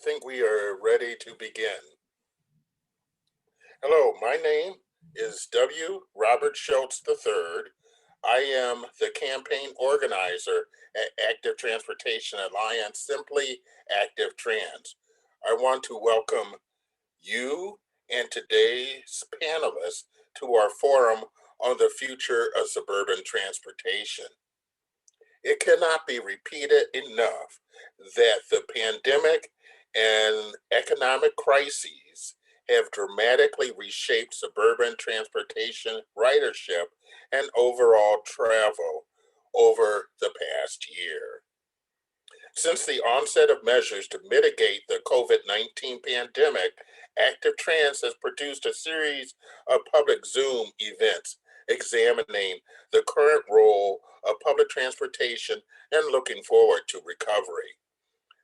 think we are ready to begin. Hello, my name is W. Robert Schultz III. I am the campaign organizer at Active Transportation Alliance, simply Active Trans. I want to welcome you and today's panelists to our forum on the future of suburban transportation. It cannot be repeated enough that the pandemic and economic crises have dramatically reshaped suburban transportation ridership and overall travel over the past year. Since the onset of measures to mitigate the COVID-19 pandemic, Active Trans has produced a series of public Zoom events examining the current role of public transportation and looking forward to recovery.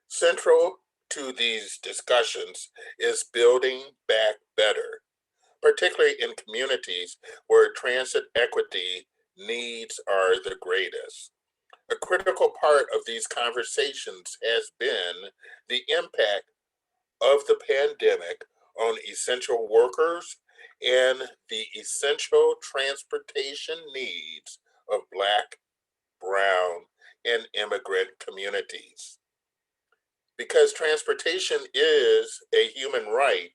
Central to these discussions is building back better, particularly in communities where transit equity needs are the greatest. A critical part of these conversations has been the impact of the pandemic on essential workers and the essential transportation needs of Black, Brown, and immigrant communities. Because transportation is a human right,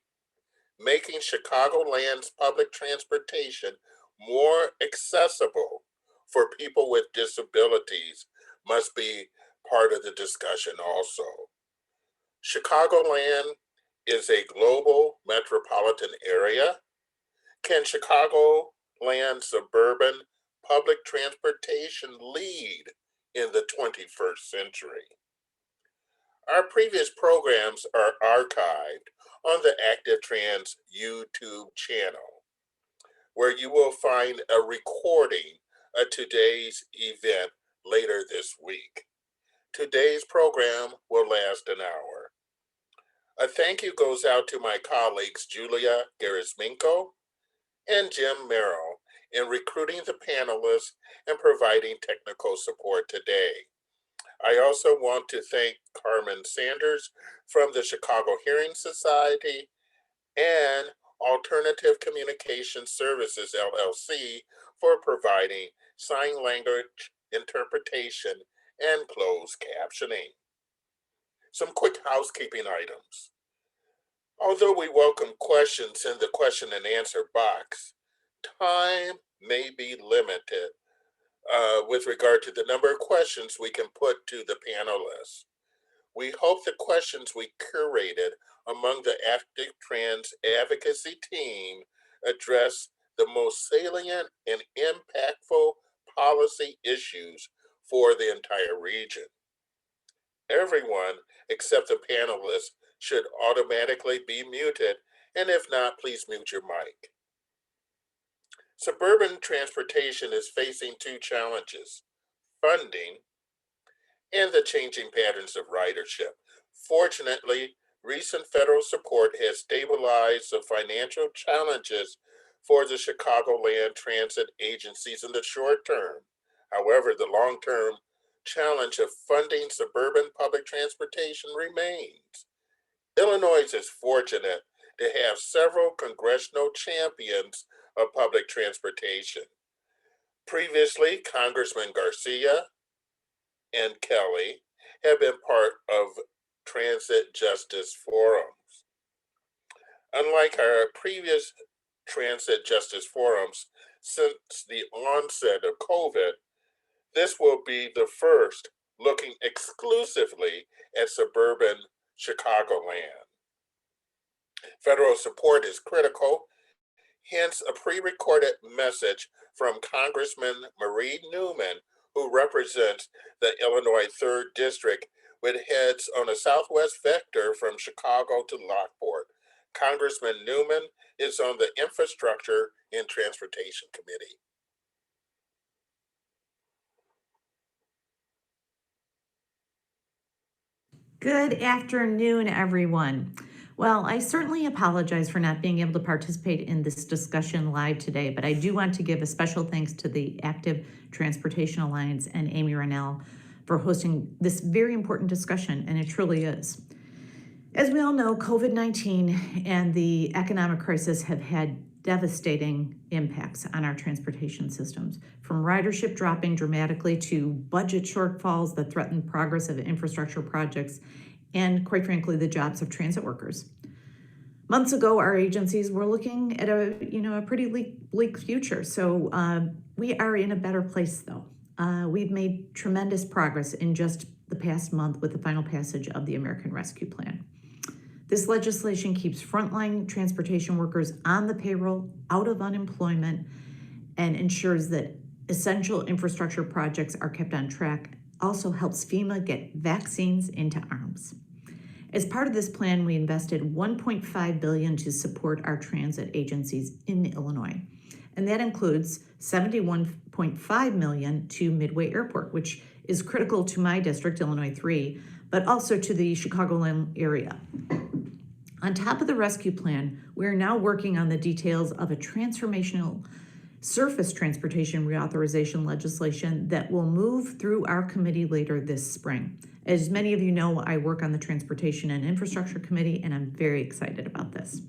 making Chicagoland's public transportation more accessible for people with disabilities must be part of the discussion also. Chicagoland is a global metropolitan area. Can Chicagoland suburban public transportation lead in the 21st century? Our previous programs are archived on the Active Trans YouTube channel, where you will find a recording of today's event later this week. Today's program will last an hour. A thank you goes out to my colleagues Julia Garisminko and Jim Merrill in recruiting the panelists and providing technical support today. I also want to thank Carmen Sanders from the Chicago Hearing Society and Alternative Communication Services, LLC, for providing sign language interpretation and closed captioning. Some quick housekeeping items. Although we welcome questions in the question and answer box, time may be limited with regard to the number of questions we can put to the panelists. We hope the questions we curated among the Active Trans advocacy team address the most salient and impactful policy issues for the entire region. Everyone except the panelists should automatically be muted, and if not, please mute your mic. Suburban transportation is facing two challenges: funding and the changing patterns of ridership. Fortunately, recent federal support has stabilized the financial challenges for the Chicagoland transit agencies in the short term. However, the long-term challenge of funding suburban public transportation remains. Illinois is fortunate to have several congressional champions of public transportation. Previously, Congressman Garcia and Kelly have been part of transit justice forums. Unlike our previous transit justice forums since the onset of COVID, this will be the first looking exclusively at suburban Chicagoland. Federal support is critical, hence a pre-recorded message from Congressman Marie Newman, who represents the Illinois 3rd District with heads on a southwest vector from Chicago to Lockport. Congressman Newman is on the Infrastructure and Transportation Committee. Good afternoon, everyone. Well, I certainly apologize for not being able to participate in this discussion live today, but I do want to give a special thanks to the Active Transportation Alliance and Amy Rynell for hosting this very important discussion, and it truly is. As we all know, COVID-19 and the economic crisis have had devastating impacts on our transportation systems, from ridership dropping dramatically to budget shortfalls that threaten progress of infrastructure projects and, quite frankly, the jobs of transit workers. Months ago, our agencies were looking at a pretty bleak future. So we are in a better place, though. We've made tremendous progress in just the past month with the final passage of the American Rescue Plan. This legislation keeps frontline transportation workers on the payroll, out of unemployment, and ensures that essential infrastructure projects are kept on track. Also helps FEMA get vaccines into arms. As part of this plan, we invested $1.5 billion to support our transit agencies in Illinois. And that includes $71.5 million to Midway Airport, which is critical to my district, Illinois 3, but also to the Chicagoland area. On top of the rescue plan, we are now working on the details of a transformational surface transportation reauthorization legislation that will move through our committee later this spring. As many of you know, I work on the Transportation and Infrastructure Committee, and I'm very excited about this.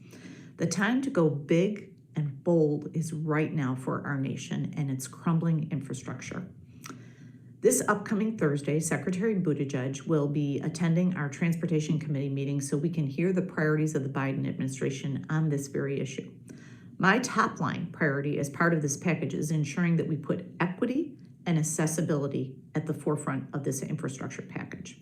The time to go big and bold is right now for our nation and its crumbling infrastructure. This upcoming Thursday, Secretary Buttigieg will be attending our Transportation Committee meeting so we can hear the priorities of the Biden administration on this very issue. My top line priority as part of this package is ensuring that we put equity and accessibility at the forefront of this infrastructure package.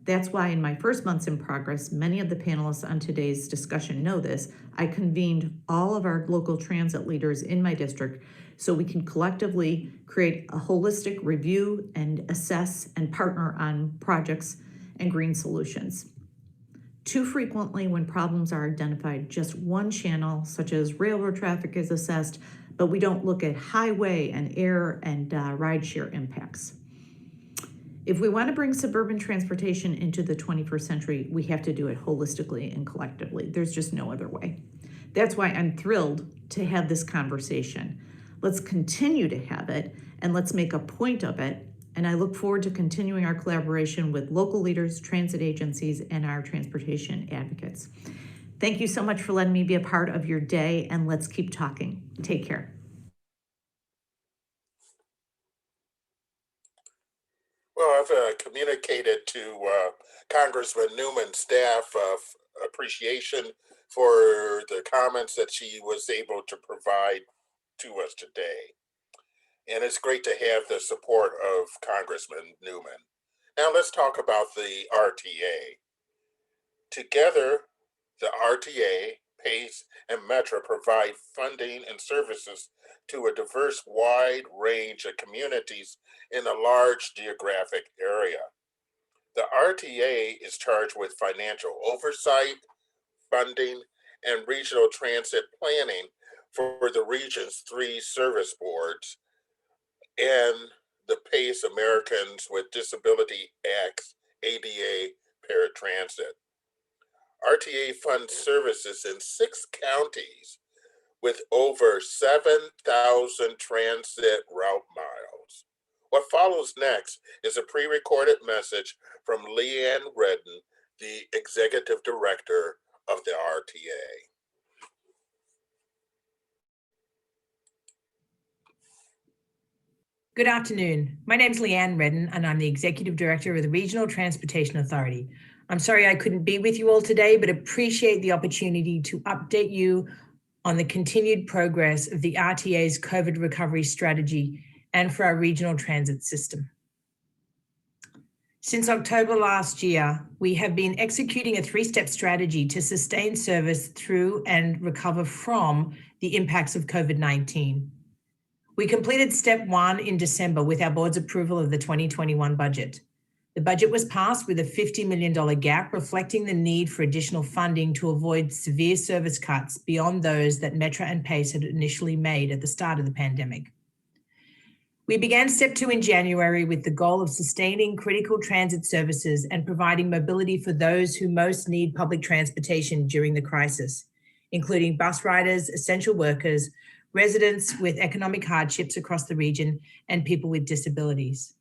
That's why in my first months in progress, many of the panelists on today's discussion know this, I convened all of our local transit leaders in my district so we can collectively create a holistic review and assess and partner on projects and green solutions. Too frequently, when problems are identified, just one channel, such as railroad traffic, is assessed, but we don't look at highway and air and rideshare impacts. If we want to bring suburban transportation into the 21st century, we have to do it holistically and collectively. There's just no other way. That's why I'm thrilled to have this conversation. Let's continue to have it, and let's make a point of it. And I look forward to continuing our collaboration with local leaders, transit agencies, and our transportation advocates. Thank you so much for letting me be a part of your day, and let's keep talking. Take care. Well, I've communicated to Congressman Newman's staff of appreciation for the comments that she was able to provide to us today. And it's great to have the support of Congressman Newman. Now let's talk about the RTA. Together, the RTA, PACE, and Metra provide funding and services to a diverse, wide range of communities in a large geographic area. The RTA is charged with financial oversight, funding, and regional transit planning for the region's 3 service boards and the PACE Americans with Disability Act's ADA Paratransit. RTA funds services in 6 counties with over 7,000 transit route miles. What follows next is a pre-recorded message from Leanne Redden, the Executive Director of the RTA. Good afternoon. My name's Leanne Redden, and I'm the Executive Director of the Regional Transportation Authority. I'm sorry I couldn't be with you all today, but appreciate the opportunity to update you on the continued progress of the RTA's COVID recovery strategy and for our regional transit system. Since October last year, we have been executing a 3-step strategy to sustain service through and recover from the impacts of COVID-19. We completed step 1 in December with our board's approval of the 2021 budget. The budget was passed with a $50 million gap, reflecting the need for additional funding to avoid severe service cuts beyond those that Metra and PACE had initially made at the start of the pandemic. We began step 2 in January with the goal of sustaining critical transit services and providing mobility for those who most need public transportation during the crisis, including bus riders, essential workers, residents with economic hardships across the region, and people with disabilities.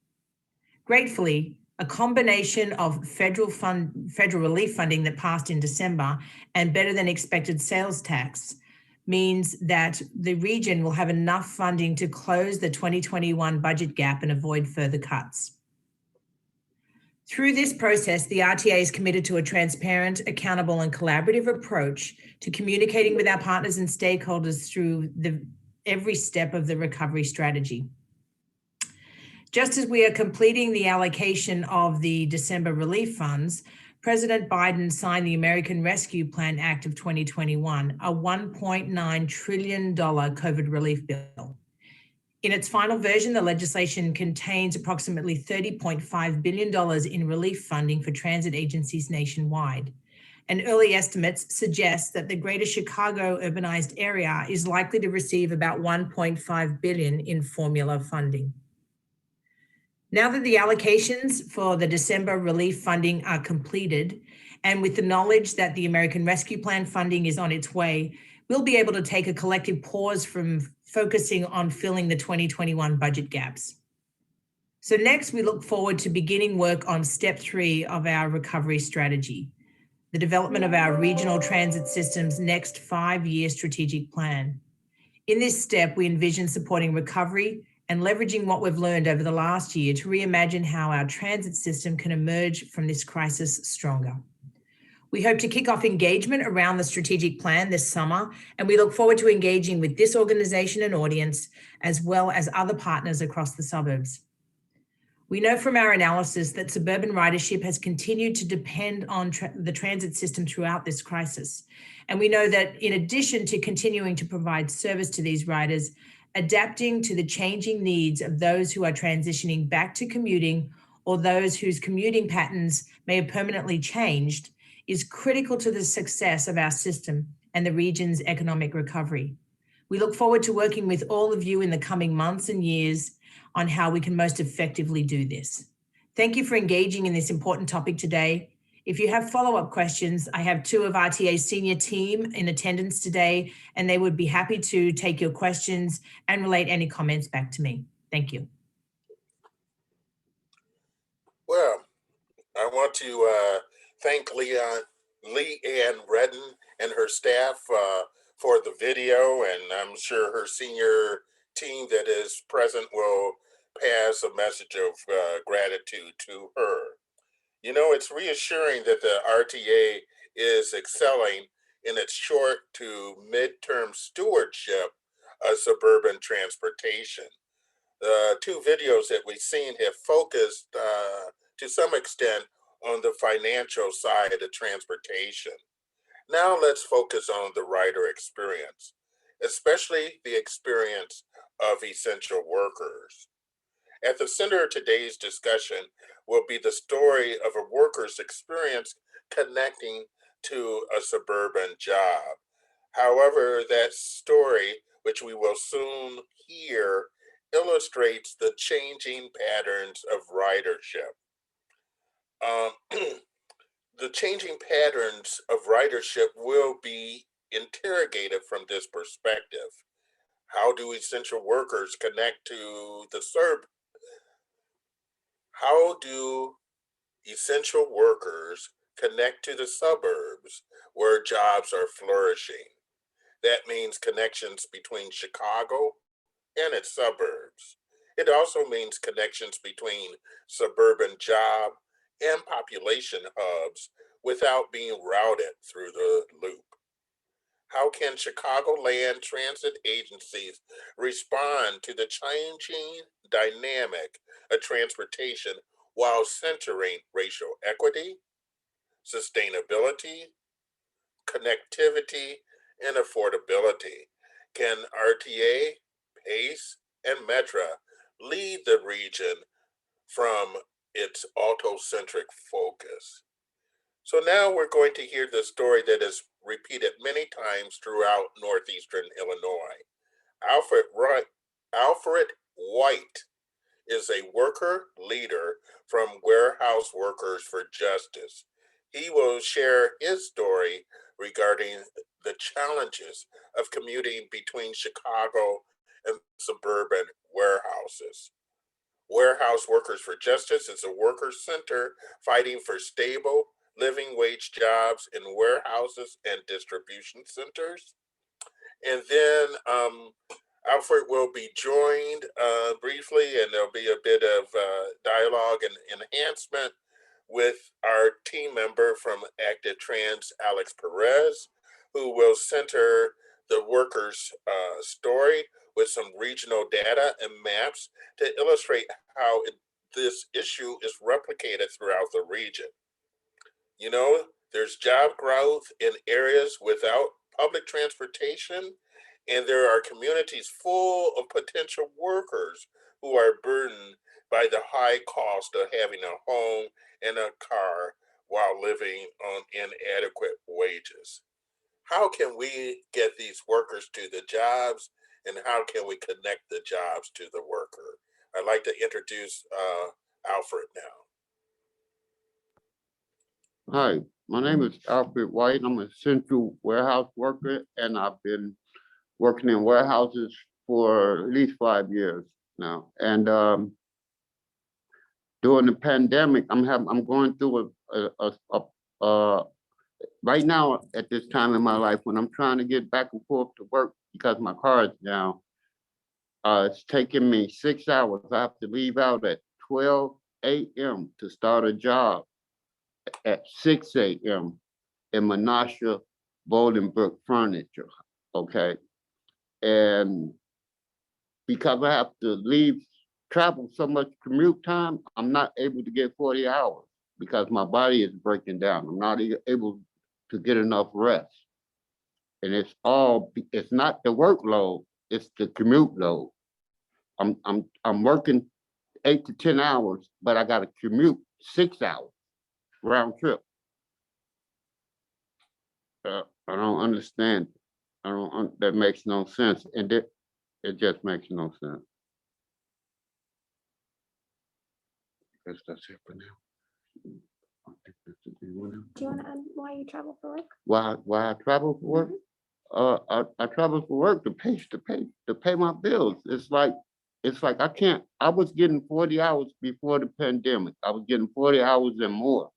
Gratefully, A combination of federal relief funding that passed in December and better than expected sales tax means that the region will have enough funding to close the 2021 budget gap and avoid further cuts. Through this process, the RTA is committed to a transparent, accountable, and collaborative approach to communicating with our partners and stakeholders through every step of the recovery strategy. Just as we are completing the allocation of the December relief funds, President Biden signed the American Rescue Plan Act of 2021, a $1.9 trillion COVID relief bill. In its final version, the legislation contains approximately $30.5 billion in relief funding for transit agencies nationwide. And early estimates suggest that the greater Chicago urbanized area is likely to receive about $1.5 billion in formula funding. Now that the allocations for the December relief funding are completed, and with the knowledge that the American Rescue Plan funding is on its way, we'll be able to take a collective pause from focusing on filling the 2021 budget gaps. So next, we look forward to beginning work on step 3 of our recovery strategy, the development of our regional transit system's next 5-year strategic plan. In this step, we envision supporting recovery and leveraging what we've learned over the last year to reimagine how our transit system can emerge from this crisis stronger. We hope to kick off engagement around the strategic plan this summer, and we look forward to engaging with this organization and audience, as well as other partners across the suburbs. We know from our analysis that suburban ridership has continued to depend on the transit system throughout this crisis. And we know that in addition to continuing to provide service to these riders, adapting to the changing needs of those who are transitioning back to commuting or those whose commuting patterns may have permanently changed is critical to the success of our system and the region's economic recovery. We look forward to working with all of you in the coming months and years on how we can most effectively do this. Thank you for engaging in this important topic today. If you have follow-up questions, I have 2 of RTA's senior team in attendance today, and they would be happy to take your questions and relate any comments back to me. Thank you. Well, I want to thank Leanne Redden and her staff for the video, and I'm sure her senior team that is present will pass a message of gratitude to her. You know, it's reassuring that the RTA is excelling in its short to midterm stewardship of suburban transportation. The 2 videos that we've seen have focused to some extent on the financial side of transportation. Now let's focus on the rider experience, especially the experience of essential workers. At the center of today's discussion will be the story of a worker's experience connecting to a suburban job. However, that story, which we will soon hear, illustrates the changing patterns of ridership. The changing patterns of ridership will be interrogated from this perspective. How do essential workers connect to the How do essential workers connect to the suburbs where jobs are flourishing? That means connections between Chicago and its suburbs. It also means connections between suburban job and population hubs without being routed through the loop. How can Chicagoland transit agencies respond to the changing dynamic of transportation while centering racial equity, sustainability, connectivity, and affordability? Can RTA, PACE, and Metra lead the region from its autocentric focus? So now we're going to hear the story that is repeated many times throughout northeastern Illinois. Alfred White is a worker leader from Warehouse Workers for Justice. He will share his story regarding the challenges of commuting between Chicago and suburban warehouses. Warehouse Workers for Justice is a worker center fighting for stable living wage jobs in warehouses and distribution centers. And then Alfred will be joined briefly, and there'll be a bit of dialogue and enhancement with our team member from Active Trans, Alex Perez, who will center the workers' story with some regional data and maps to illustrate how this issue is replicated throughout the region. You know, there's job growth in areas without public transportation, and there are communities full of potential workers who are burdened by the high cost of having a home and a car while living on inadequate wages. How can we get these workers to the jobs, and how can we connect the jobs to the worker? I'd like to introduce Alfred now. Hi, my name is Alfred White. I'm a central warehouse worker, and I've been working in warehouses for at least 5 years now. And during the pandemic, I'm going through right now at this time in my life when I'm trying to get back and forth to work because my car is down. It's taking me 6 hours. I have to leave out at 12 a.m. to start a job at 6 a.m. in Menasha Bolingbrook Furniture, okay? And because I have to travel so much commute time, I'm not able to get 40 hours because my body is breaking down. I'm not able to get enough rest. And it's not the workload, it's the commute load. I'm working 8 to 10 hours, but I gotta commute 6 hours round trip. I don't understand. That makes no sense. And it just makes no sense. I guess that's it for now. I think that's it. Do you want to add why you travel for work? Why I travel for work? I travel for work to pay my bills. It's like I was getting 40 hours before the pandemic. I was getting 40 hours and more.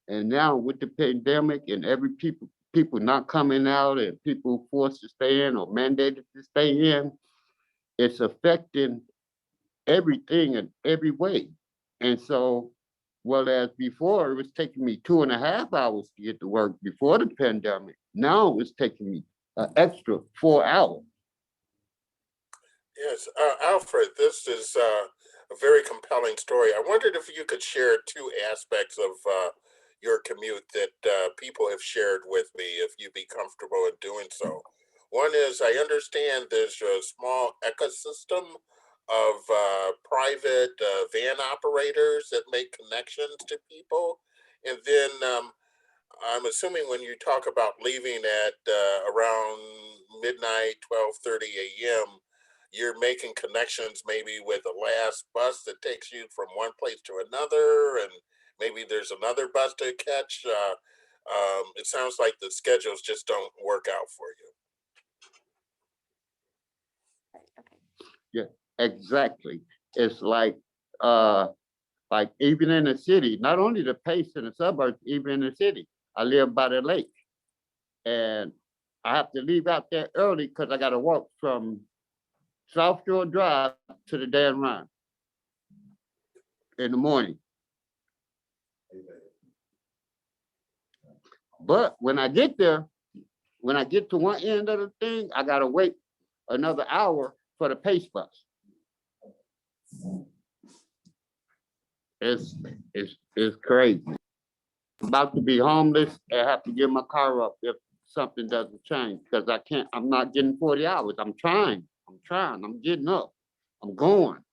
And now with the pandemic and people not coming out and people forced to stay in or mandated to stay in, it's affecting everything in every way. And so, whereas before it was taking me 2.5 hours to get to work before the pandemic, now it's taking me an extra 4 hours. Yes, Alfred, this is a very compelling story. I wondered if you could share two aspects of your commute that people have shared with me, if you'd be comfortable in doing so. One is I understand there's a small ecosystem of private van operators that make connections to people. And then I'm assuming when you talk about leaving at around midnight, 12:30 a.m., you're making connections maybe with the last bus that takes you from one place to another, and maybe there's another bus to catch. It sounds like the schedules just don't work out for you. Right, okay. Yeah, exactly. It's like even in the city, not only the pace in the suburbs, even in the city. I live by the lake, and I have to leave out there early because I got to walk from South Shore Drive to the Dan Ryan in the morning. But when I get there, when I get to one end of the thing, I gotta wait another hour for the pace bus. It's crazy. I'm about to be homeless and have to give my car up if something doesn't change because I'm not getting 40 hours. I'm trying, I'm getting up, I'm going.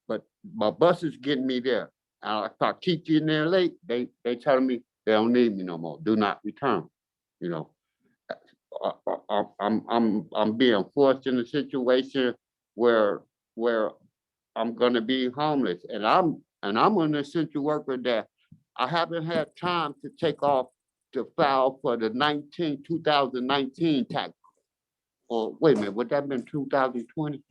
But my bus is getting me there. If I keep getting there late, they telling me they don't need me no more. Do not return. You know, I'm being forced in a situation where I'm gonna be homeless, and I'm an essential worker that I haven't had time to take off to file for the 2019 tax. Or wait a minute, would that have been 2020?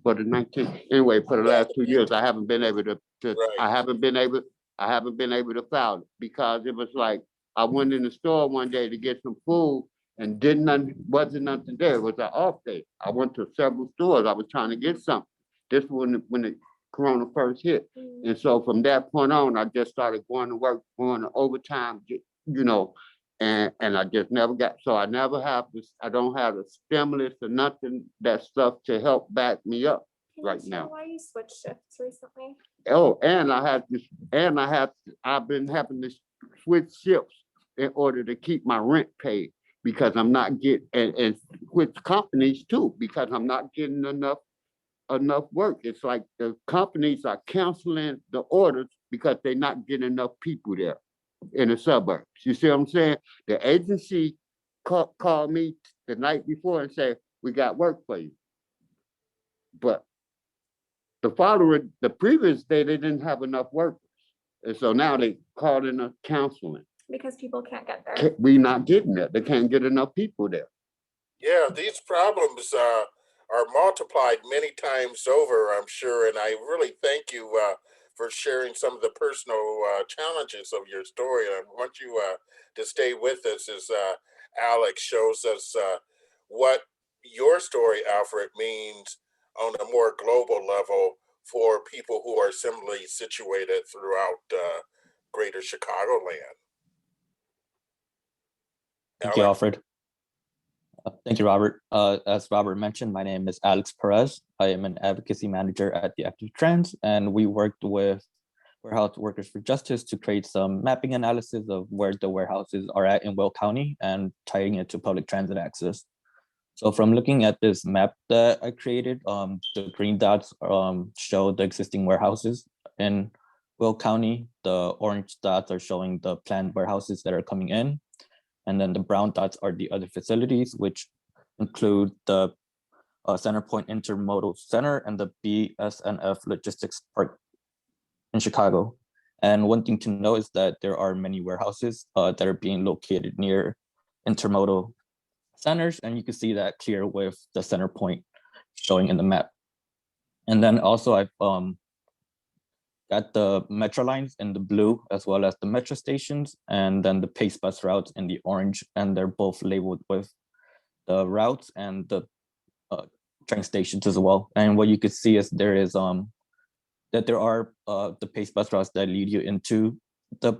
for the 19, anyway, for the last 2 years, I Right. haven't been able to, I haven't been able to file it because it was like, I went in the store one day to get some food and wasn't nothing there. It was an off day. I went to several stores. I was trying to get something. This was when the corona first hit. And so from that point on, I just started going to work, going to overtime, and I just never got, so I never have this, I don't have a stimulus or nothing, that stuff to help back me up right now. Why you switched shifts recently? Oh, and I've been having to switch shifts in order to keep my rent paid because I'm not getting, and switch companies too, because I'm not getting enough work. It's like the companies are canceling the orders because they're not getting enough people there in the suburbs. You see what I'm saying? The agency called me the night before and said, we got work for you. But the previous day, they didn't have enough workers. And so now they called in a counseling. Because people can't get there. We not getting there. They can't get enough people there. Yeah, these problems are multiplied many times over, I'm sure, and I really thank you for sharing some of the personal challenges of your story. And I want you to stay with us as Alex shows us what your story, Alfred, means on a more global level for people who are similarly situated throughout greater Chicagoland. Thank you, Alex? Alfred. Thank you, Robert. As Robert mentioned, my name is Alex Perez. I am an advocacy manager at the Active Trans, and we worked with Warehouse Workers for Justice to create some mapping analysis of where the warehouses are at in Will County and tying it to public transit access. So from looking at this map that I created, the green dots show the existing warehouses in Will County. The orange dots are showing the planned warehouses that are coming in. And then the brown dots are the other facilities, which include the Centerpoint Intermodal Center and the BSNF Logistics Park in Chicago. And one thing to know is that there are many warehouses that are being located near intermodal centers, and you can see that clear with the Centerpoint showing in the map. And then also I've got the Metra lines in the blue, as well as the Metra stations, and then the Pace bus routes in the orange, and they're both labeled with the routes and the train stations as well. And what you could see is there is that there are the Pace bus routes that lead you into the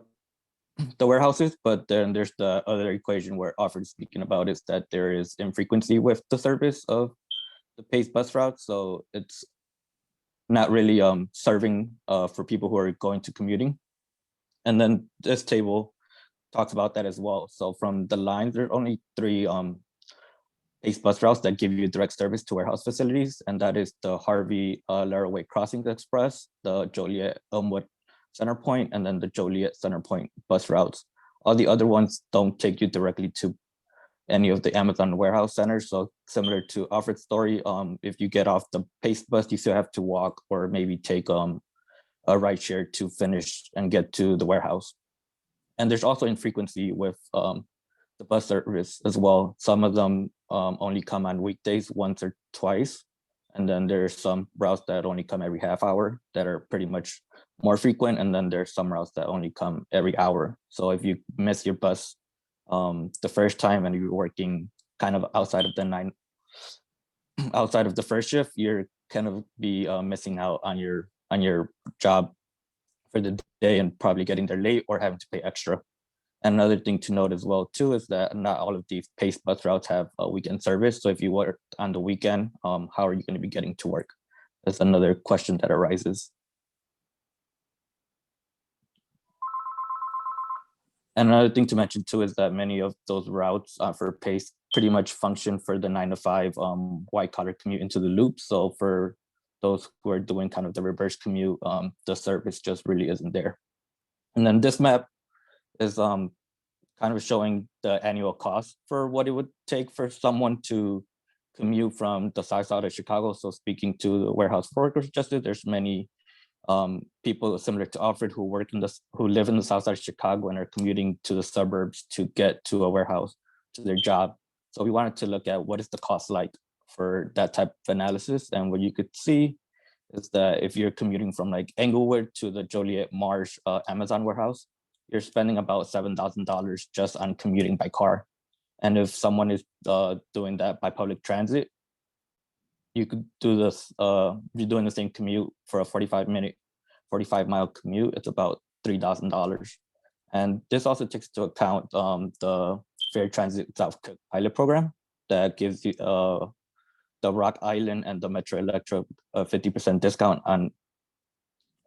warehouses, but then there's the other equation where Alfred's speaking about is that there is infrequency with the service of the Pace bus route, so it's not really serving for people who are going to commuting. And then this table talks about that as well. So from the lines, there are only 3 Pace bus routes that give you direct service to warehouse facilities, and that is the Harvey Laraway Crossings Express, the Joliet Elmwood Centerpoint, and then the Joliet Centerpoint bus routes. All the other ones don't take you directly to any of the Amazon warehouse centers. So similar to Alfred's story, if you get off the Pace bus, you still have to walk or maybe take a ride share to finish and get to the warehouse. And there's also infrequency with the bus service as well. Some of them only come on weekdays once or twice. And then there's some routes that only come every half hour that are pretty much more frequent. And then there's some routes that only come every hour. So if you miss your bus the first time and you're working kind of outside of the first shift, you're kind of be missing out on your job for the day and probably getting there late or having to pay extra. Another thing to note as well too is that not all of these Pace bus routes have a weekend service. So if you work on the weekend, how are you going to be getting to work? That's another question that arises. And another thing to mention too is that many of those routes for Pace pretty much function for the 9 to 5 white collar commute into the loop. So for those who are doing kind of the reverse commute, the service just really isn't there. And then this map is kind of showing the annual cost for what it would take for someone to commute from the south side of Chicago. So speaking to the Warehouse Workers Justice, there's many people similar to Alfred who live in the south side of Chicago and are commuting to the suburbs to get to a warehouse, to their job. So we wanted to look at what is the cost like for that type of analysis. And what you could see is that if you're commuting from like Englewood to the Joliet Marsh Amazon warehouse, you're spending about $7,000 just on commuting by car. And if someone is doing that by public transit, you could do this, you're doing the same commute for a 45-mile commute, it's about $3,000. And this also takes into account the Fair Transit South Cook pilot program that gives you the Rock Island and the Metra Electra a 50% discount on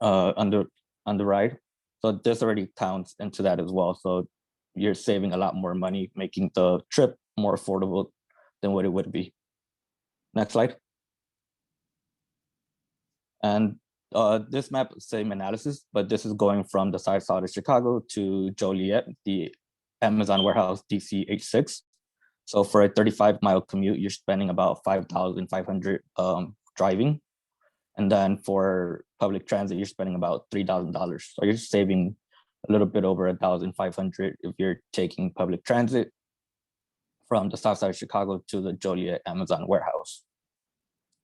the ride. So this already counts into that as well. So you're saving a lot more money, making the trip more affordable than what it would be. Next slide. And this map, same analysis, but this is going from the south side of Chicago to Joliet, the Amazon warehouse DC-H6. So for a 35-mile commute, you're spending about $5,500 driving. And then for public transit, you're spending about $3,000. So you're saving a little bit over $1,500 if you're taking public transit from the south side of Chicago to the Joliet Amazon warehouse.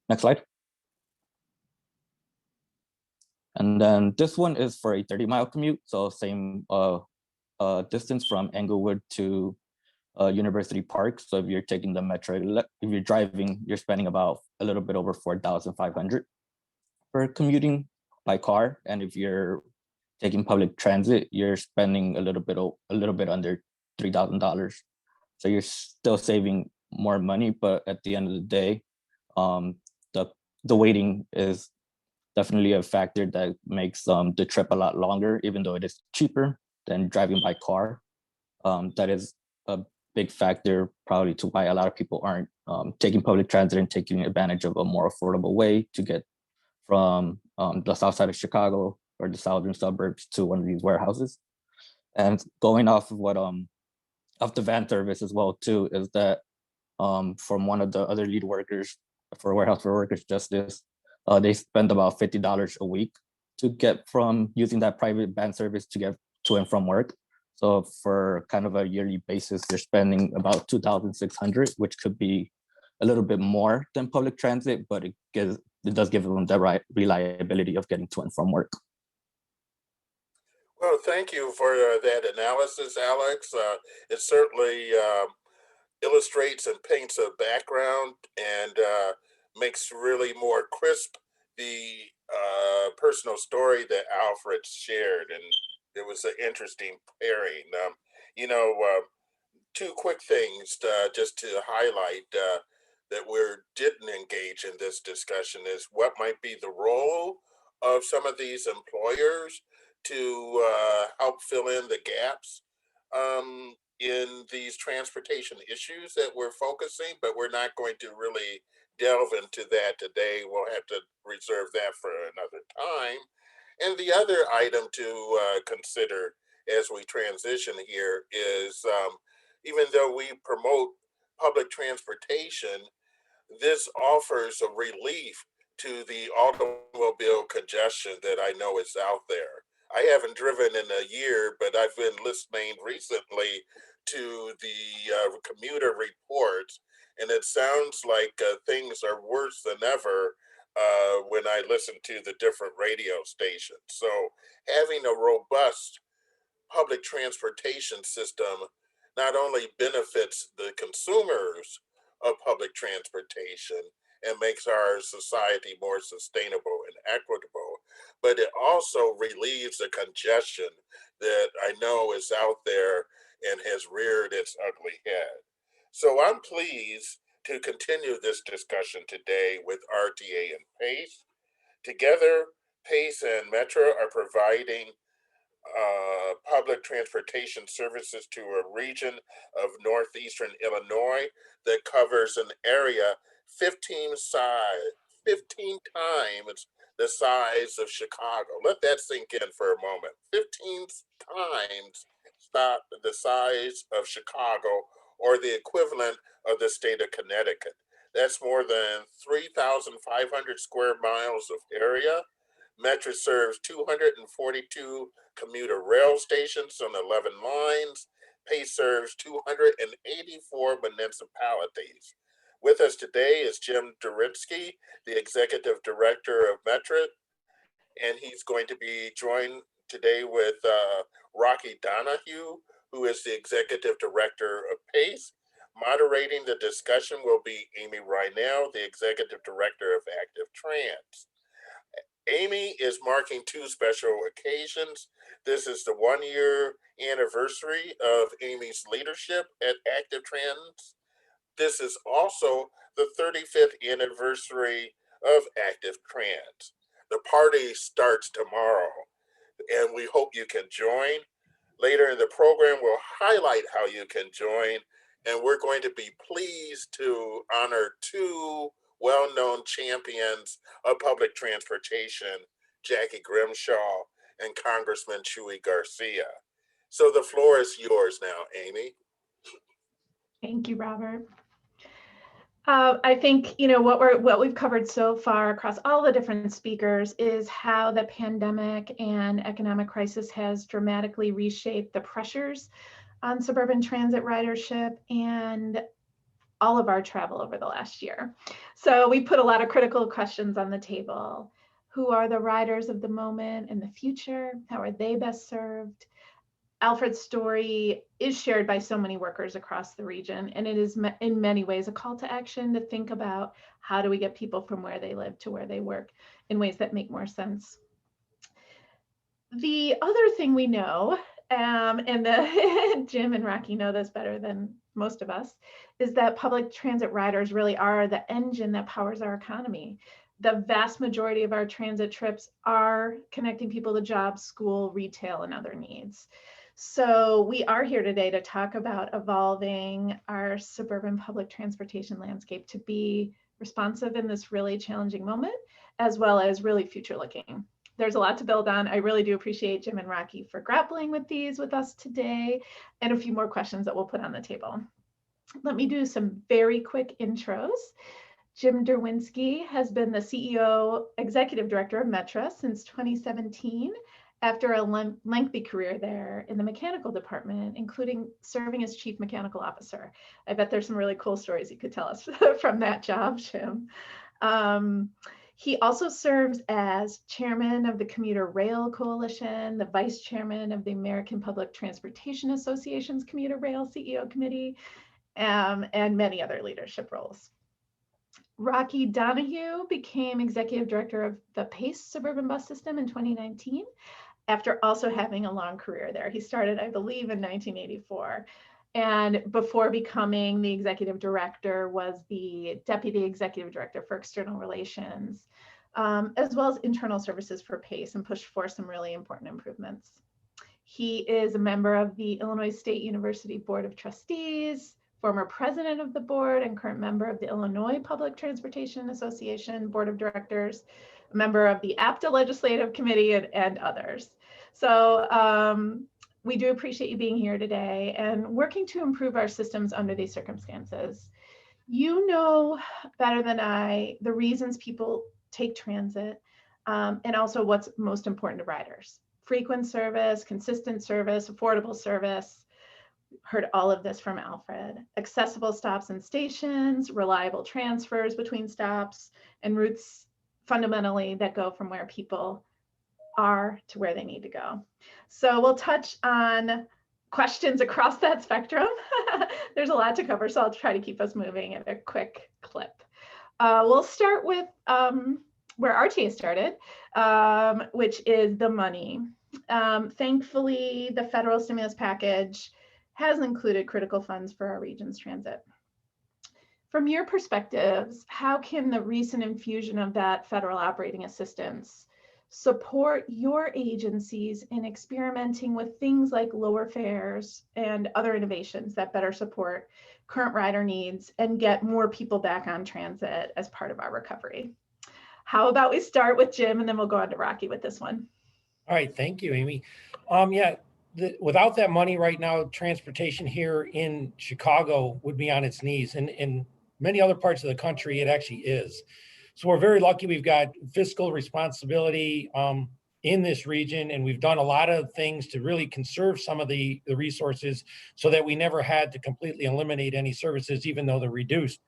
Next slide. And then this one is for a 30-mile commute. So same distance from Englewood to University Park. So if you're taking the Metro, if you're driving, you're spending about a little bit over $4,500 for commuting by car. And if you're taking public transit, you're spending a little bit under $3,000. So you're still saving more money, but at the end of the day, the waiting is definitely a factor that makes the trip a lot longer, even though it is cheaper than driving by car. That is a big factor probably to why a lot of people aren't taking public transit and taking advantage of a more affordable way to get from the south side of Chicago or the southern suburbs to one of these warehouses. And going off of what of the van service as well too, is that from one of the other lead workers for Warehouse for Workers Justice, they spend about $50 a week to get from using that private van service to get to and from work. So for kind of a yearly basis, they're spending about $2,600, which could be a little bit more than public transit, but it does give them the right reliability of getting to and from work. Well, thank you for that analysis, Alex. It certainly illustrates and paints a background and makes really more crisp the personal story that Alfred shared. And it was an interesting pairing. Two quick things just to highlight that we didn't engage in this discussion is what might be the role of some of these employers to help fill in the gaps in these transportation issues that we're focusing, but we're not going to really delve into that today. We'll have to reserve that for another time. And the other item to consider as we transition here is even though we promote public transportation, this offers a relief to the automobile congestion that I know is out there. I haven't driven in a year, but I've been listening recently to the commuter reports, and it sounds like things are worse than ever when I listen to the different radio stations. So having a robust public transportation system not only benefits the consumers of public transportation and makes our society more sustainable and equitable, but it also relieves the congestion that I know is out there and has reared its ugly head. So I'm pleased to continue this discussion today with RTA and PACE. Together, PACE and Metra are providing public transportation services to a region of northeastern Illinois that covers an area 15 times the size of Chicago. Let that sink in for a moment. 15 times the size of Chicago, or the equivalent of the state of Connecticut. That's more than 3,500 square miles of area. Metra serves 242 commuter rail stations on 11 lines. PACE serves 284 municipalities. With us today is Jim Derwinski, the Executive Director of Metra, and he's going to be joined today with Rocky Donahue, who is the Executive Director of PACE. Moderating the discussion will be Amy Rynell, the Executive Director of Active Trans. Amy is marking two special occasions. This is the 1-year anniversary of Amy's leadership at Active Trans. This is also the 35th anniversary of Active Trans. The party starts tomorrow, and we hope you can join. Later in the program, we'll highlight how you can join, and we're going to be pleased to honor two well-known champions of public transportation, Jackie Grimshaw and Congressman Chuy Garcia. So the floor is yours now, Amy. Thank you, Robert. I think what we've covered so far across all the different speakers is how the pandemic and economic crisis has dramatically reshaped the pressures on suburban transit ridership and all of our travel over the last year. So we put a lot of critical questions on the table. Who are the riders of the moment and the future? How are they best served? Alfred's story is shared by so many workers across the region, and it is in many ways a call to action to think about how do we get people from where they live to where they work in ways that make more sense. The other thing we know, and Jim and Rocky know this better than most of us, is that public transit riders really are the engine that powers our economy. The vast majority of our transit trips are connecting people to jobs, school, retail, and other needs. So we are here today to talk about evolving our suburban public transportation landscape to be responsive in this really challenging moment, as well as really future looking. There's a lot to build on. I really do appreciate Jim and Rocky for grappling with these with us today, and a few more questions that we'll put on the table. Let me do some very quick intros. Jim Derwinski has been the CEO, Executive Director of Metra since 2017, after a lengthy career there in the mechanical department, including serving as Chief Mechanical Officer. I bet there's some really cool stories you could tell us from that job, Jim. He also serves as Chairman of the Commuter Rail Coalition, the Vice Chairman of the American Public Transportation Association's Commuter Rail CEO Committee, and many other leadership roles. Rocky Donahue became Executive Director of the PACE Suburban Bus System in 2019, after also having a long career there. He started, I believe, in 1984. And before becoming the Executive Director, was the Deputy Executive Director for External Relations, as well as Internal Services for PACE, and pushed for some really important improvements. He is a member of the Illinois State University Board of Trustees, former president of the board and current member of the Illinois Public Transportation Association Board of Directors, a member of the APTA Legislative Committee, and others. So we do appreciate you being here today and working to improve our systems under these circumstances. You know better than I the reasons people take transit, and also what's most important to riders. Frequent service, consistent service, affordable service. Heard all of this from Alfred. Accessible stops and stations, reliable transfers between stops, and routes fundamentally that go from where people are to where they need to go. So we'll touch on questions across that spectrum. There's a lot to cover, so I'll try to keep us moving at a quick clip. We'll start with where RTA started, which is the money. Thankfully, the federal stimulus package has included critical funds for our region's transit. From your perspectives, how can the recent infusion of that federal operating assistance support your agencies in experimenting with things like lower fares and other innovations that better support current rider needs and get more people back on transit as part of our recovery? How about we start with Jim, and then we'll go on to Rocky with this one. All right, thank you, Amy. Without that money right now, transportation here in Chicago would be on its knees, and in many other parts of the country, it actually is. So we're very lucky we've got fiscal responsibility in this region, and we've done a lot of things to really conserve some of the resources so that we never had to completely eliminate any services, even though they're reduced.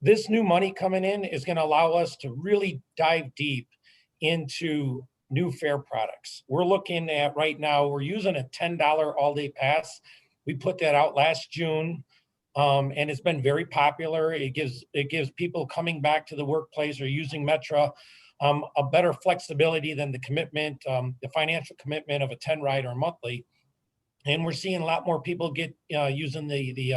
This new money coming in is going to allow us to really dive deep into new fare products. We're looking at right now, we're using a $10 all-day pass. We put that out last June, and it's been very popular. It gives people coming back to the workplace or using Metra a better flexibility than the commitment, the financial commitment of a 10 ride or monthly. And we're seeing a lot more people get using the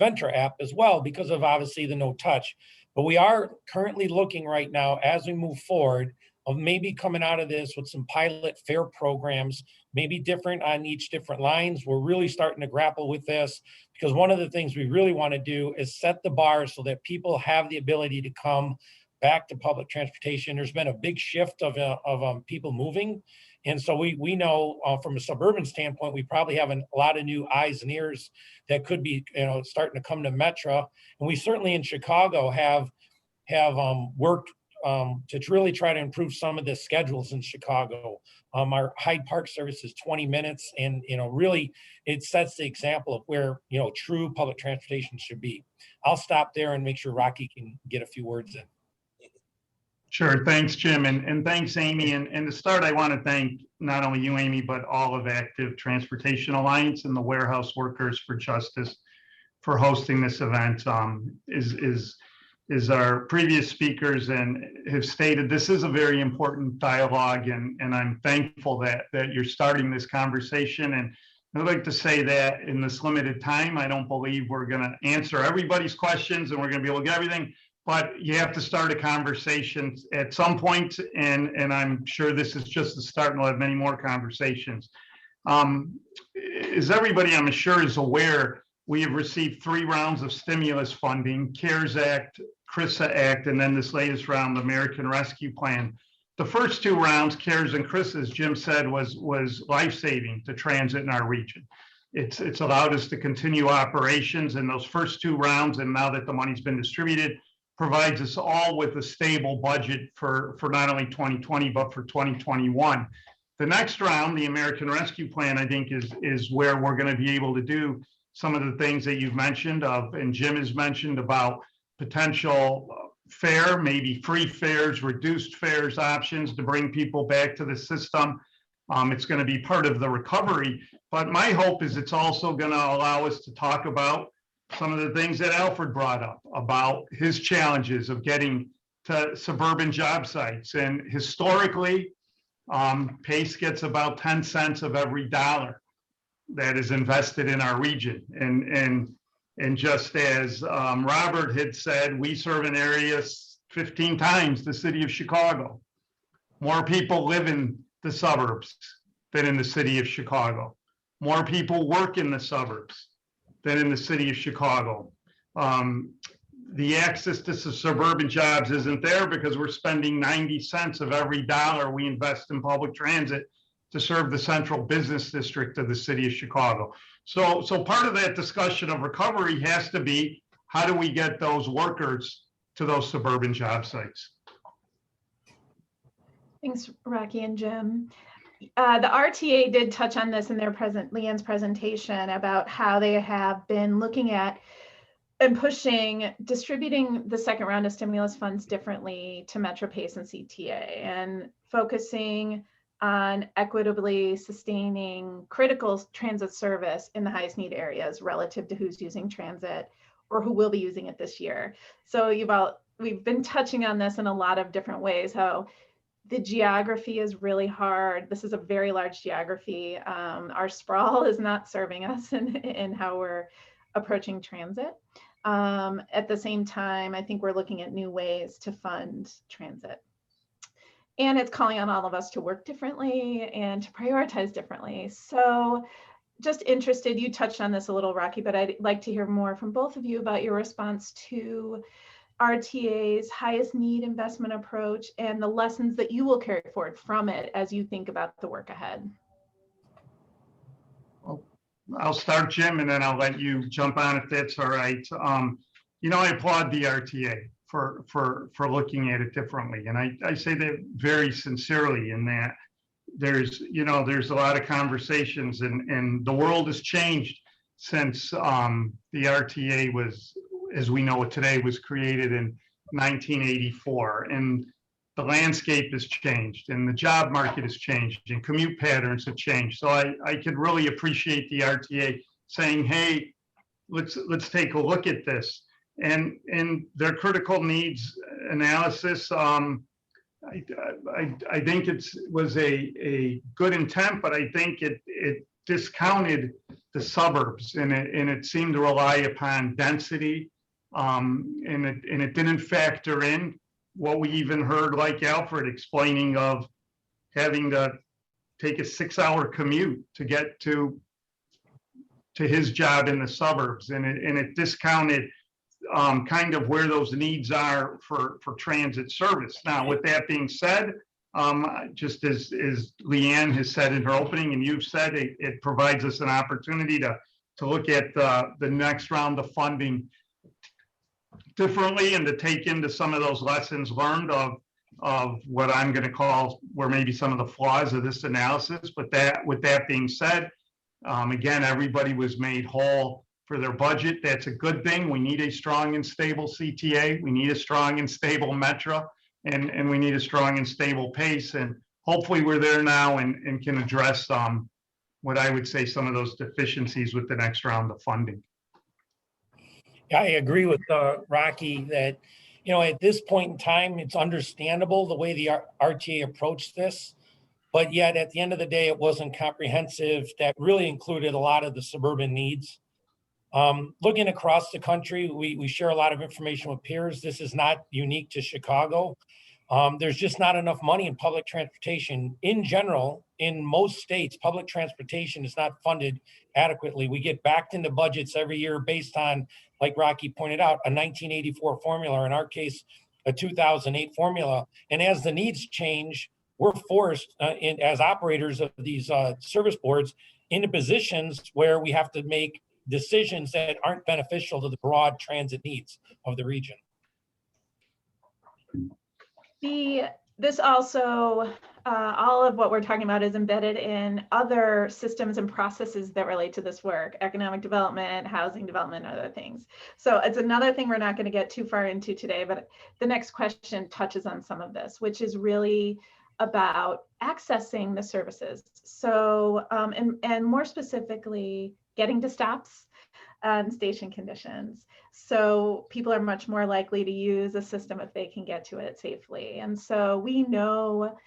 Ventra app as well because of obviously the no touch. But we are currently looking right now as we move forward of maybe coming out of this with some pilot fare programs, maybe different on each different lines. We're really starting to grapple with this because one of the things we really want to do is set the bar so that people have the ability to come back to public transportation. There's been a big shift of people moving. And so we know from a suburban standpoint, we probably have a lot of new eyes and ears that could be, starting to come to Metra. And we certainly in Chicago have worked to really try to improve some of the schedules in Chicago. Our Hyde Park service is 20 minutes, and really it sets the example of where true public transportation should be. I'll stop there and make sure Rocky can get a few words in. Sure. Thanks, Jim. And thanks, Amy. And to start, I want to thank not only you, Amy, but all of Active Transportation Alliance and the Warehouse Workers for Justice for hosting this event. Is our previous speakers and have stated this is a very important dialogue, and I'm thankful that you're starting this conversation. And I'd like to say that in this limited time, I don't believe we're going to answer everybody's questions and we're going to be able to get everything. But you have to start a conversation at some point, and I'm sure this is just the start, and we'll have many more conversations. As everybody, I'm sure, is aware, we have received 3 rounds of stimulus funding, CARES Act, CRISA Act, and then this latest round, the American Rescue Plan. The first 2 rounds, CARES and CRISA, as Jim said, was life-saving to transit in our region. It's allowed us to continue operations in those first 2 rounds, and now that the money's been distributed, provides us all with a stable budget for not only 2020, but for 2021. The next round, the American Rescue Plan, I think is where we're going to be able to do some of the things that you've mentioned and Jim has mentioned about potential fare, maybe free fares, reduced fares options to bring people back to the system. It's going to be part of the recovery, but my hope is it's also going to allow us to talk about some of the things that Alfred brought up about his challenges of getting to suburban job sites. And historically, PACE gets about 10 cents of every dollar that is invested in our region. And just as Robert had said, we serve an area 15 times the city of Chicago. More people live in the suburbs than in the city of Chicago. More people work in the suburbs than in the city of Chicago. The access to suburban jobs isn't there because we're spending 90 cents of every dollar we invest in public transit to serve the central business district of the city of Chicago. So part of that discussion of recovery has to be, how do we get those workers to those suburban job sites? Thanks, Rocky and Jim. The RTA did touch on this in their Leanne's presentation about how they have been looking at and pushing, distributing the second round of stimulus funds differently to Metra, PACE, and CTA, and focusing on equitably sustaining critical transit service in the highest need areas relative to who's using transit or who will be using it this year. So we've been touching on this in a lot of different ways, how the geography is really hard. This is a very large geography. Our sprawl is not serving us in how we're approaching transit. At the same time, I think we're looking at new ways to fund transit. And it's calling on all of us to work differently and to prioritize differently. So just interested, you touched on this a little, Rocky, but I'd like to hear more from both of you about your response to RTA's highest need investment approach and the lessons that you will carry forward from it as you think about the work ahead. Well, I'll start, Jim, and then I'll let you jump on if that's all right. I applaud the RTA for looking at it differently. And I say that very sincerely in that there's a lot of conversations and the world has changed since the RTA as we know it today, was created in 1984. And the landscape has changed and the job market has changed and commute patterns have changed. So I could really appreciate the RTA saying, hey, let's take a look at this. And their critical needs analysis, I think it was a good intent, but I think it discounted the suburbs, and it seemed to rely upon density, and it didn't factor in what we even heard, like Alfred explaining, of having to take a 6-hour commute to get to his job in the suburbs, and it discounted kind of where those needs are for transit service. Now, with that being said, just as Leanne has said in her opening, and you've said, it provides us an opportunity to look at the next round of funding differently and to take into some of those lessons learned of what I'm going to call were maybe some of the flaws of this analysis. But with that being said, again, everybody was made whole for their budget. That's a good thing. We need a strong and stable CTA. We need a strong and stable Metra, and we need a strong and stable pace. And hopefully we're there now and can address what I would say some of those deficiencies with the next round of funding. I agree with Rocky that, at this point in time, it's understandable the way the RTA approached this, but yet at the end of the day, it wasn't comprehensive. That really included a lot of the suburban needs. Looking across the country, we share a lot of information with peers. This is not unique to Chicago. There's just not enough money in public transportation. In general, in most states, public transportation is not funded adequately. We get backed into budgets every year based on, like Rocky pointed out, a 1984 formula, in our case, a 2008 formula. And as the needs change, we're forced as operators of these service boards into positions where we have to make decisions that aren't beneficial to the broad transit needs of the region. This also, all of what we're talking about is embedded in other systems and processes that relate to this work: economic development, housing development, other things. So it's another thing we're not going to get too far into today, but the next question touches on some of this, which is really about accessing the services. So, and more specifically, getting to stops and station conditions. So people are much more likely to use a system if they can get to it safely. And so we know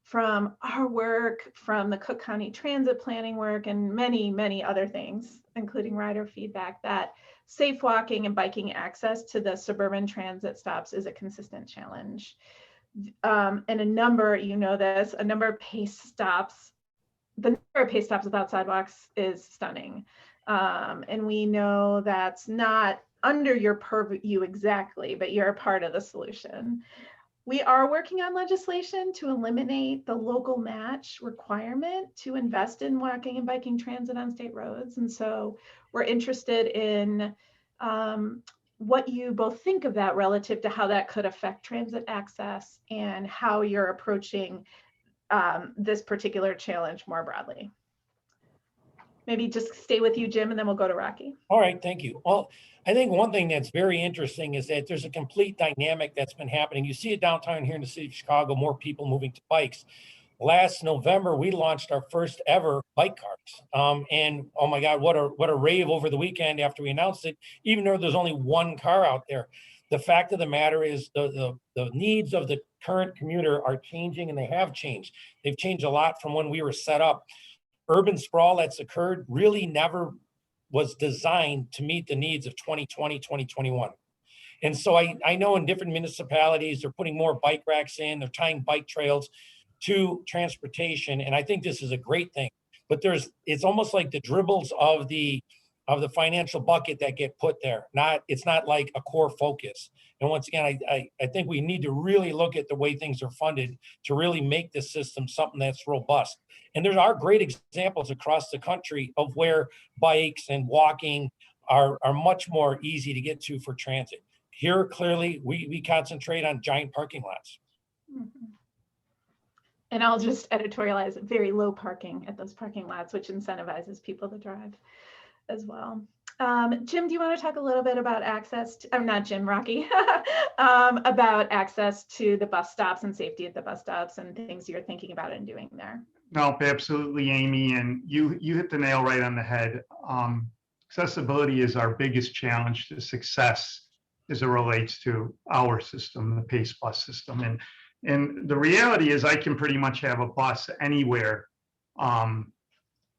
from our work, from the Cook County transit planning work, and many, many other things, including rider feedback, that safe walking and biking access to the suburban transit stops is a consistent challenge. And a number, a number of pace stops, the number of pace stops without sidewalks is stunning. And we know that's not under your purview exactly, but you're a part of the solution. We are working on legislation to eliminate the local match requirement to invest in walking and biking transit on state roads. And so we're interested in what you both think of that relative to how that could affect transit access and how you're approaching this particular challenge more broadly. Maybe just stay with you, Jim, and then we'll go to Rocky. All right, thank you. Well, I think one thing that's very interesting is that there's a complete dynamic that's been happening. You see it downtown here in the city of Chicago, more people moving to bikes. Last November, we launched our first ever bike cars. And oh my God, what a rave over the weekend after we announced it, even though there's only one car out there. The fact of the matter is the needs of the current commuter are changing, and they have changed. They've changed a lot from when we were set up. Urban sprawl that's occurred really never was designed to meet the needs of 2020, 2021. And so I know in different municipalities, they're putting more bike racks in, they're tying bike trails to transportation. And I think this is a great thing, but it's almost like the dribbles of the financial bucket that get put there. It's not like a core focus. And once again, I think we need to really look at the way things are funded to really make this system something that's robust. And there are great examples across the country of where bikes and walking are much more easy to get to for transit. Here, clearly, we concentrate on giant parking lots. Mm-hmm. And I'll just editorialize very low parking at those parking lots, which incentivizes people to drive as well. Jim, do you want to talk a little bit about access to, I'm not Jim, Rocky, about access to the bus stops and safety at the bus stops and things you're thinking about and doing there? No, absolutely, Amy, and you hit the nail right on the head. Accessibility is our biggest challenge to success as it relates to our system, the PACE bus system. And the reality is I can pretty much have a bus anywhere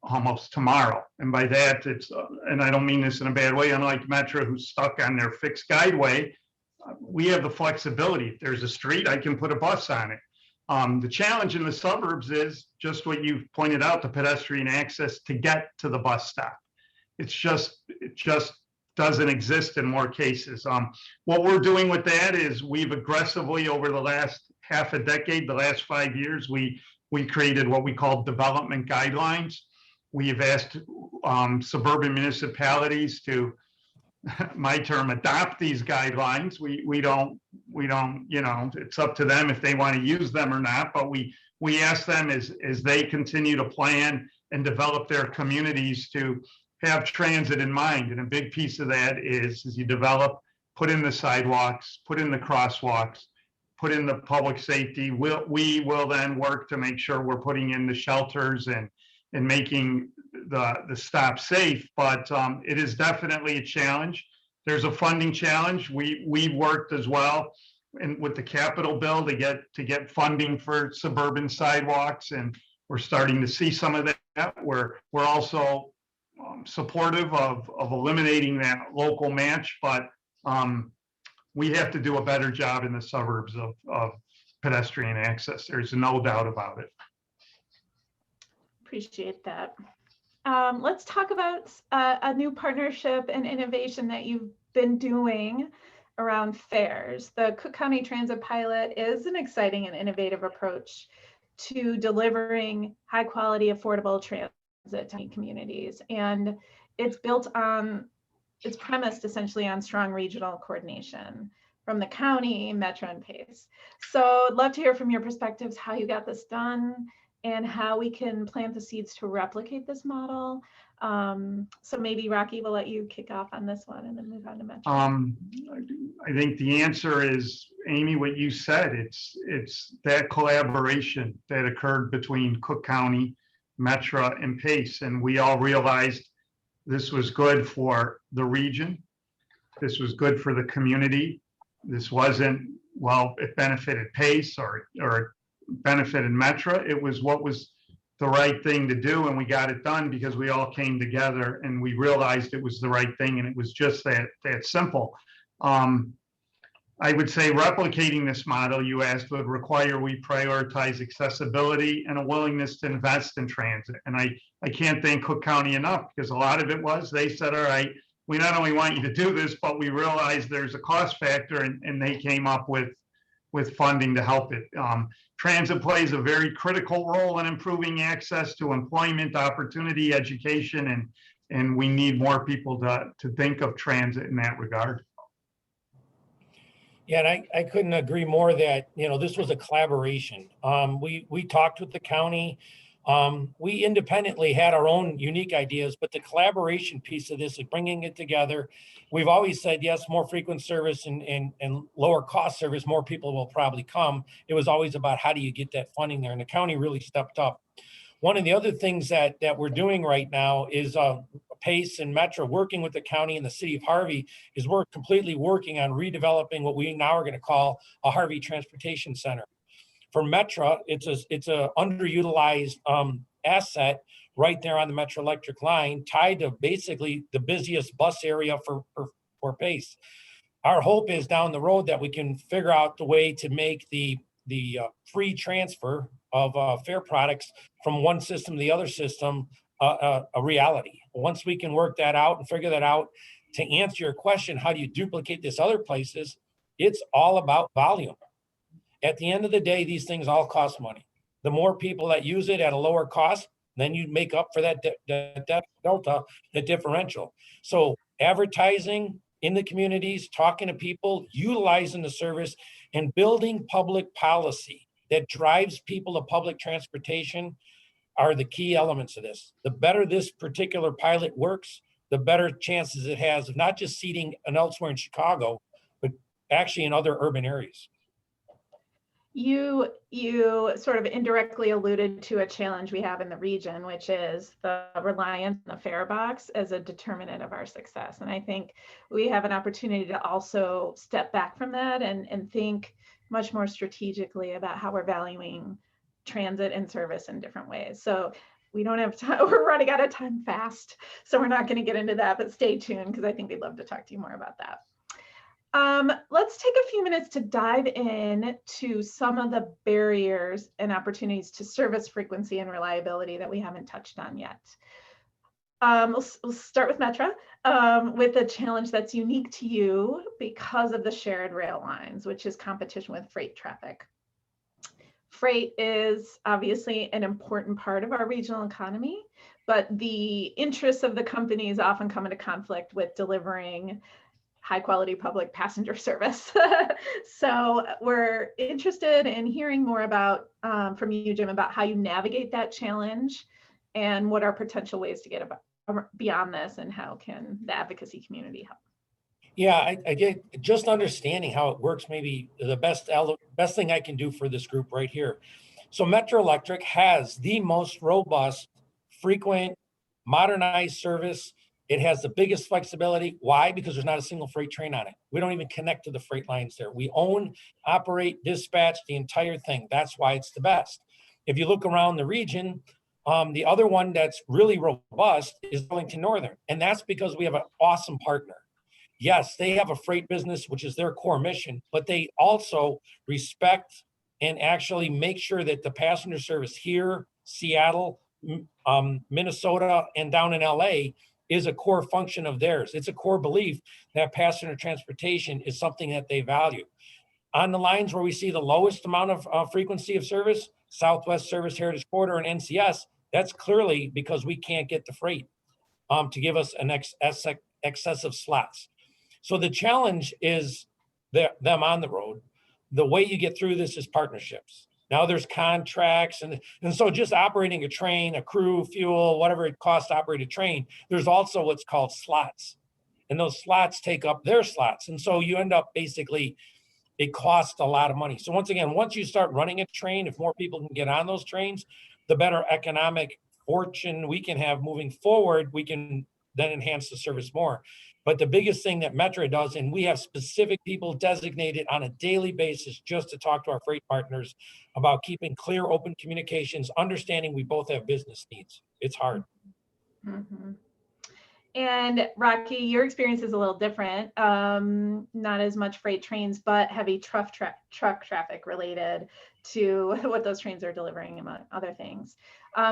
almost tomorrow. And by that, it's, and I don't mean this in a bad way, unlike Metra, who's stuck on their fixed guideway, we have the flexibility. If there's a street, I can put a bus on it. The challenge in the suburbs is just what you've pointed out, the pedestrian access to get to the bus stop. It just doesn't exist in more cases. What we're doing with that is we've aggressively, over the last half a decade, the last 5 years, we created what we call development guidelines. We have asked suburban municipalities to, my term, adopt these guidelines. We don't, you know, it's up to them if they want to use them or not, but we ask them as they continue to plan and develop their communities to have transit in mind. And a big piece of that is you develop, put in the sidewalks, put in the crosswalks, put in the public safety. We will then work to make sure we're putting in the shelters and making the stop safe, but it is definitely a challenge. There's a funding challenge. We've worked as well and with the capital bill to get funding for suburban sidewalks, and we're starting to see some of that. We're also supportive of eliminating that local match, but we have to do a better job in the suburbs of pedestrian access. There's no doubt about it. Appreciate that. Let's talk about a new partnership and innovation that you've been doing around fares. The Cook County Transit Pilot is an exciting and innovative approach to delivering high quality, affordable transit to communities. And it's premised essentially on strong regional coordination from the county, Metra, and PACE. So I'd love to hear from your perspectives how you got this done and how we can plant the seeds to replicate this model. So maybe Rocky, will let you kick off on this one and then move on to Metra. I think the answer is, Amy, what you said. It's that collaboration that occurred between Cook County, Metra, and PACE, and we all realized this was good for the region. This was good for the community. This wasn't, well, it benefited PACE or benefited Metra. It was what was the right thing to do, and we got it done because we all came together and we realized it was the right thing, and it was just that simple. I would say replicating this model you asked would require we prioritize accessibility and a willingness to invest in transit. And I can't thank Cook County enough, because a lot of it was they said, all right, we not only want you to do this, but we realize there's a cost factor, and they came up with funding to help it. Transit plays a very critical role in improving access to employment, opportunity, education, and we need more people to think of transit in that regard. Yeah, and I couldn't agree more that, you know, this was a collaboration. We talked with the county. We independently had our own unique ideas, but the collaboration piece of this is bringing it together. We've always said, yes, more frequent service and lower cost service, more people will probably come. It was always about how do you get that funding there, and the county really stepped up. One of the other things that we're doing right now is PACE and Metra, working with the county and the city of Harvey, is we're completely working on redeveloping what we now are going to call a Harvey Transportation Center. For Metra, it's a underutilized asset right there on the Metra electric line, tied to basically the busiest bus area for PACE. Our hope is down the road that we can figure out the way to make the free transfer of fare products from one system to the other system a reality. Once we can work that out and figure that out, to answer your question, how do you duplicate this other places? It's all about volume. At the end of the day, these things all cost money. The more people that use it at a lower cost, then you make up for that delta, the differential. So advertising in the communities, talking to people, utilizing the service, and building public policy that drives people to public transportation are the key elements of this. The better this particular pilot works, the better chances it has of not just seating and elsewhere in Chicago, but actually in other urban areas. You sort of indirectly alluded to a challenge we have in the region, which is the reliance on the fare box as a determinant of our success. And I think we have an opportunity to also step back from that and think much more strategically about how we're valuing transit and service in different ways. So we don't have time, we're running out of time fast. So we're not going to get into that, but stay tuned because I think we'd love to talk to you more about that. Let's take a few minutes to dive in to some of the barriers and opportunities to service frequency and reliability that we haven't touched on yet. We'll start with Metra, with a challenge that's unique to you because of the shared rail lines, which is competition with freight traffic. Freight is obviously an important part of our regional economy, but the interests of the companies often come into conflict with delivering high quality public passenger service. So we're interested in hearing more about from you, Jim, about how you navigate that challenge and what are potential ways to get beyond this and how can the advocacy community help. Yeah, I get just understanding how it works, maybe the best thing I can do for this group right here. So Metra Electric has the most robust, frequent, modernized service. It has the biggest flexibility. Why? Because there's not a single freight train on it. We don't even connect to the freight lines there. We own, operate, dispatch the entire thing. That's why it's the best. If you look around the region, the other one that's really robust is Burlington Northern. And that's because we have an awesome partner. Yes, they have a freight business, which is their core mission, but they also respect and actually make sure that the passenger service here, Seattle, Minnesota, and down in LA is a core function of theirs. It's a core belief that passenger transportation is something that they value. On the lines where we see the lowest amount of frequency of service, Southwest Service Heritage Corridor and NCS, that's clearly because we can't get the freight to give us an excessive slots. So the challenge is them on the road. The way you get through this is partnerships. Now there's contracts, and so just operating a train, a crew, fuel, whatever it costs to operate a train, there's also what's called slots. And those slots take up their slots. And so you end up basically, it costs a lot of money. So once again, once you start running a train, if more people can get on those trains, the better economic fortune we can have moving forward, we can then enhance the service more. But the biggest thing that Metra does, and we have specific people designated on a daily basis just to talk to our freight partners about keeping clear, open communications, understanding we both have business needs. It's hard. Mm-hmm. And Rocky, your experience is a little different. Not as much freight trains, but heavy truck traffic related to what those trains are delivering, among other things.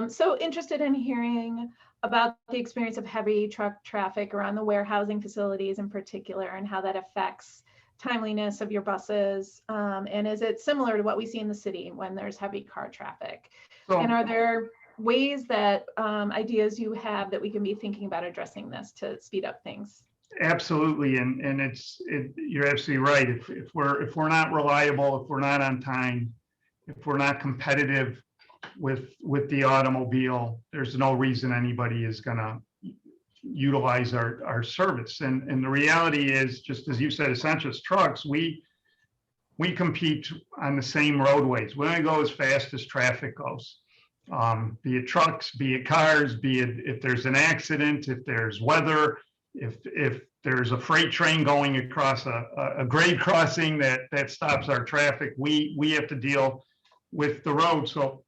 So interested in hearing about the experience of heavy truck traffic around the warehousing facilities in particular, and how that affects timeliness of your buses. And is it similar to what we see in the city when there's heavy car traffic? And are there ways that ideas you have that we can be thinking about addressing this to speed up things? Absolutely, and you're absolutely right. If we're not reliable, if we're not on time, if we're not competitive with the automobile, there's no reason anybody is going to utilize our service. And the reality is, just as you said, essential trucks, we compete on the same roadways. We only go as fast as traffic goes. Be it trucks, be it cars, be it if there's an accident, if there's weather, if there's a freight train going across a grade crossing that stops our traffic, we have to deal with the road. So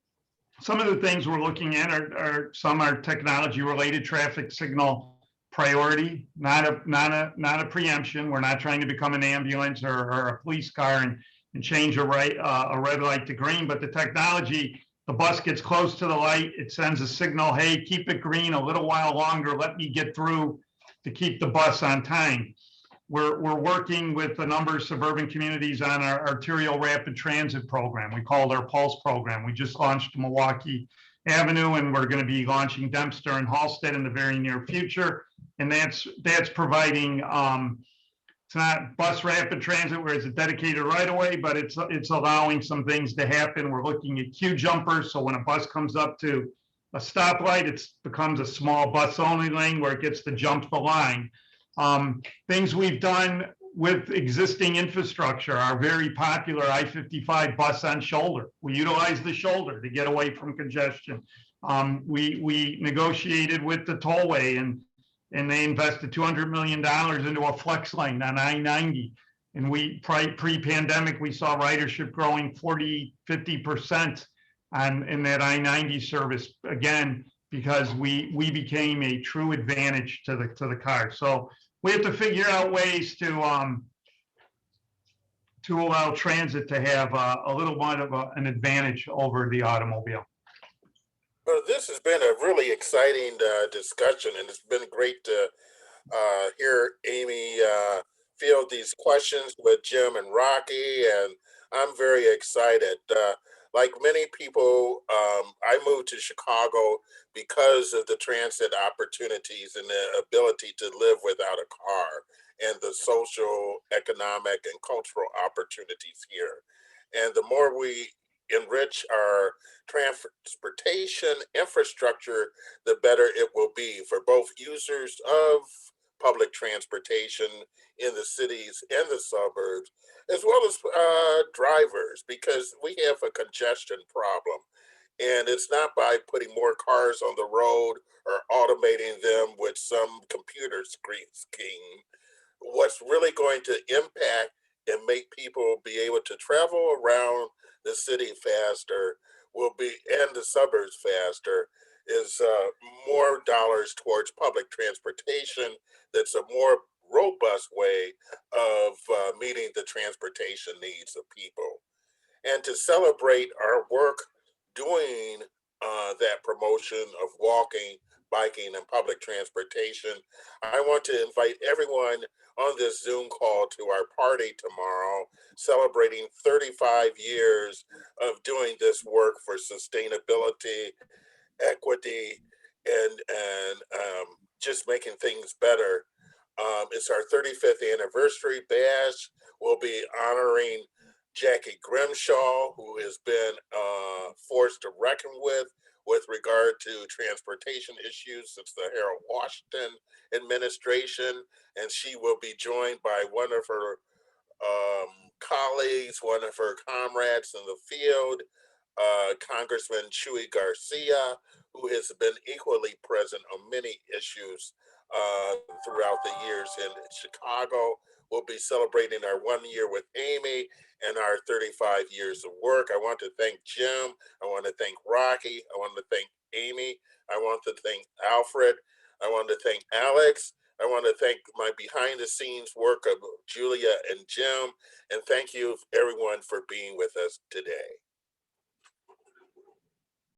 some of the things we're looking at are some are technology related, traffic signal priority, not a preemption. We're not trying to become an ambulance or a police car and change a red light to green, but the technology, the bus gets close to the light, it sends a signal, hey, keep it green a little while longer, let me get through to keep the bus on time. We're working with a number of suburban communities on our arterial rapid transit program. We call it our Pulse program. We just launched Milwaukee Avenue, and we're going to be launching Dempster and Halstead in the very near future. And that's providing, it's not bus rapid transit where it's a dedicated right of way, but it's allowing some things to happen. We're looking at queue jumpers. So when a bus comes up to a stoplight, it becomes a small bus only lane where it gets to jump the line. Things we've done with existing infrastructure are very popular I-55 bus on shoulder. We utilize the shoulder to get away from congestion. We negotiated with the tollway and they invested $200 million into a flex lane on I-90. And we pre-pandemic, we saw ridership growing 40, 50% in that I-90 service, again, because we became a true advantage to the car. So we have to figure out ways to allow transit to have a little bit of an advantage over the automobile. Well, this has been a really exciting discussion, and it's been great to hear Amy field these questions with Jim and Rocky, and I'm very excited. Like many people, I moved to Chicago because of the transit opportunities and the ability to live without a car and the social, economic, and cultural opportunities here. And the more we enrich our transportation infrastructure, the better it will be for both users of public transportation in the cities and the suburbs, as well as drivers, because we have a congestion problem. And it's not by putting more cars on the road or automating them with some computer screen scheme. What's really going to impact and make people be able to travel around the city faster will be, and the suburbs faster, is more dollars towards public transportation. That's a more robust way of meeting the transportation needs of people. And to celebrate our work doing that promotion of walking, biking, and public transportation, I want to invite everyone on this Zoom call to our party tomorrow, celebrating 35 years of doing this work for sustainability, equity, and just making things better. It's our 35th anniversary bash. We'll be honoring Jackie Grimshaw, who has been a force to reckon with regard to transportation issues since the Harold Washington administration. And she will be joined by one of her colleagues, one of her comrades in the field, Congressman Chuy Garcia, who has been equally present on many issues throughout the years in Chicago. We'll be celebrating our 1 year with Amy and our 35 years of work. I want to thank Jim. I want to thank Rocky. I want to thank Amy. I want to thank Alfred. I want to thank Alex. I want to thank my behind the scenes work of Julia and Jim. And thank you everyone for being with us today.